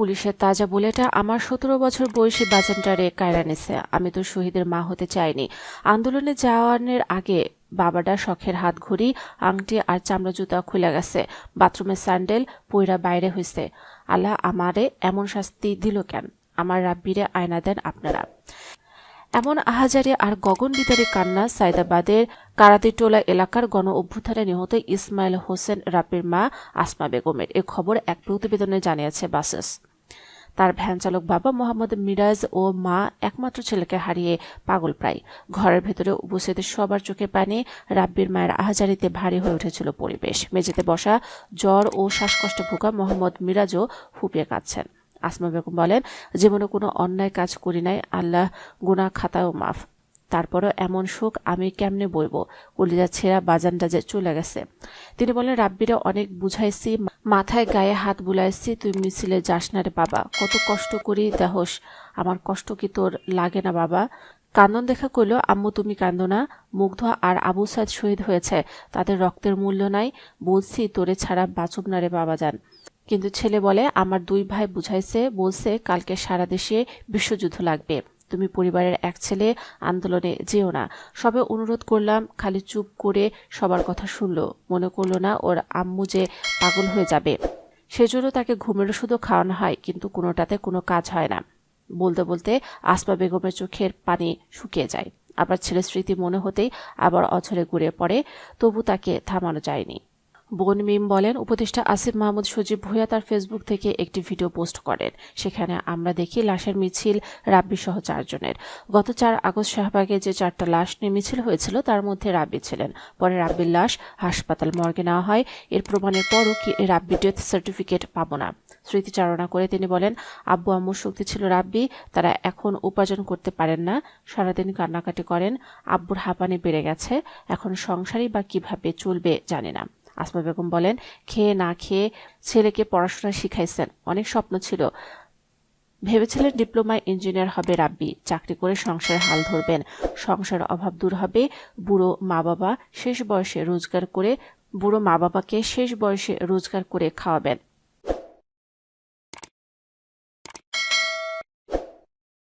পুলিশের তাজা বুলেটে আমার 17 বছর বয়সী বাজানটারে কায়রা নিছে। আমি তো শহীদের মা হতে চাইনি। আন্দোলনে যাওয়ানোর আগে বাবাটা শখের হাত ঘড়ি, আংটি আর চামড়া জুতা খুলে গেছে। বাথরুমের স্যান্ডেল পইরা বাইরে হইছে। আল্লাহ আমারে এমন শাস্তি দিল কেন? আমার রাব্বিরে আয়না দেন আপনারা। এমন আহাজারি আর গগনবিদারী কান্না সাইদাবাদের কারাতিটোলা এলাকার গণ অভ্যুত্থানে নিহত ইসমাইল হোসেন রাব্বির মা আসমা বেগমের। এ খবর এক প্রতিবেদনে জানিয়েছে বাসেস। তার ভ্যান চালক বাবা মোহাম্মদ মিরাজ ও মা একমাত্র ছেলেকে হারিয়ে পাগল প্রায়। ঘরের ভেতরে উপস্থিত সবার চোখে পানি। রাব্বির মায়ের আহাজারিতে ভারী হয়ে উঠেছিল পরিবেশ। মেঝেতে বসা জ্বর ও শ্বাসকষ্টে ভোগা মোহাম্মদ মিরাজও ফুপিয়ে কাঁদছেন। আসমা বেগম বলেন, জীবনে কোনো অন্যায় কাজ করি নাই, আল্লাহ গুনাহ খাতাও মাফ। তারপরও এমন শোক আমি কেমনে বইব? কলিজা ছেঁড়া বাজানটা যে চলে গেছে। তিনি বলেন, রাব্বিরে অনেক বুঝাইছি, মাথায় গায়ে হাত বুলাইছি, তুই মিছিলে যাস না রে বাবা, কত কষ্ট করি দেহস, আমার কষ্ট কি তোর লাগে না বাবা? কান্দন দেখা কইল, আম্মু তুমি কান্দো না, মুগ্ধ আর আবু সাইদ শহীদ হয়েছে, তাদের রক্তের মূল্য নাই, বলছি তোরে ছাড়া বাঁচব না রে বাবা যান। কিন্তু ছেলে বলে, আমার দুই ভাই বুঝাইছে, বলছে কালকে সারা দেশে বিশ্বযুদ্ধ লাগবে, তুমি পরিবারের এক ছেলে, আন্দোলনে যেও না। সবে অনুরোধ করলাম, খালি চুপ করে সবার কথা শুনলো, মনে করলো না ওর আম্মু যে পাগল হয়ে যাবে। সেজন্য তাকে ঘুমের ওষুধও খাওয়ানো হয়, কিন্তু কোনোটাতে কোনো কাজ হয় না। বলতে বলতে আসমা বেগমের চোখের পানি শুকিয়ে যায়। আবার ছেলের স্মৃতি মনে হতেই আবার অঝরে ঘুরে পড়ে, তবু তাকে থামানো যায়নি। বোন মিম বলেন, উপদেষ্টা আসিফ মাহমুদ সজীব ভূঁইয়া তার ফেসবুক থেকে একটি ভিডিও পোস্ট করেন। সেখানে আমরা দেখি লাশের মিছিল রাব্বি সহ 4 জনের। গত 4 আগস্ট শাহবাগে যে 4টা লাশ নিয়ে মিছিল হয়েছিল তার মধ্যে রাব্বি ছিলেন। পরে রাব্বির লাশ হাসপাতাল মর্গে নেওয়া হয়। এর প্রমাণের পরও কি রাব্বি ডেথ সার্টিফিকেট পাবো না? স্মৃতিচারণা করে তিনি বলেন, আব্বু আম্মুর শক্তি ছিল রাব্বি, তারা এখন উপার্জন করতে পারেন না, সারাদিন কান্নাকাটি করেন। আব্বুর হাঁপানি বেড়ে গেছে, এখন সংসারই বা কিভাবে চলবে জানি না। আসমা বেগম বলেন, খেয়ে না খেয়ে ছেলেকে পড়াশোনা শিখাইছেন, অনেক স্বপ্ন ছিল, ভেবেছিলেন ডিপ্লোমায় ইঞ্জিনিয়ার হবে রাব্বি, চাকরি করে সংসারের হাল ধরবেন, সংসারের অভাব দূর হবে, বুড়ো মা বাবাকে শেষ বয়সে রোজগার করে খাওয়াবেন।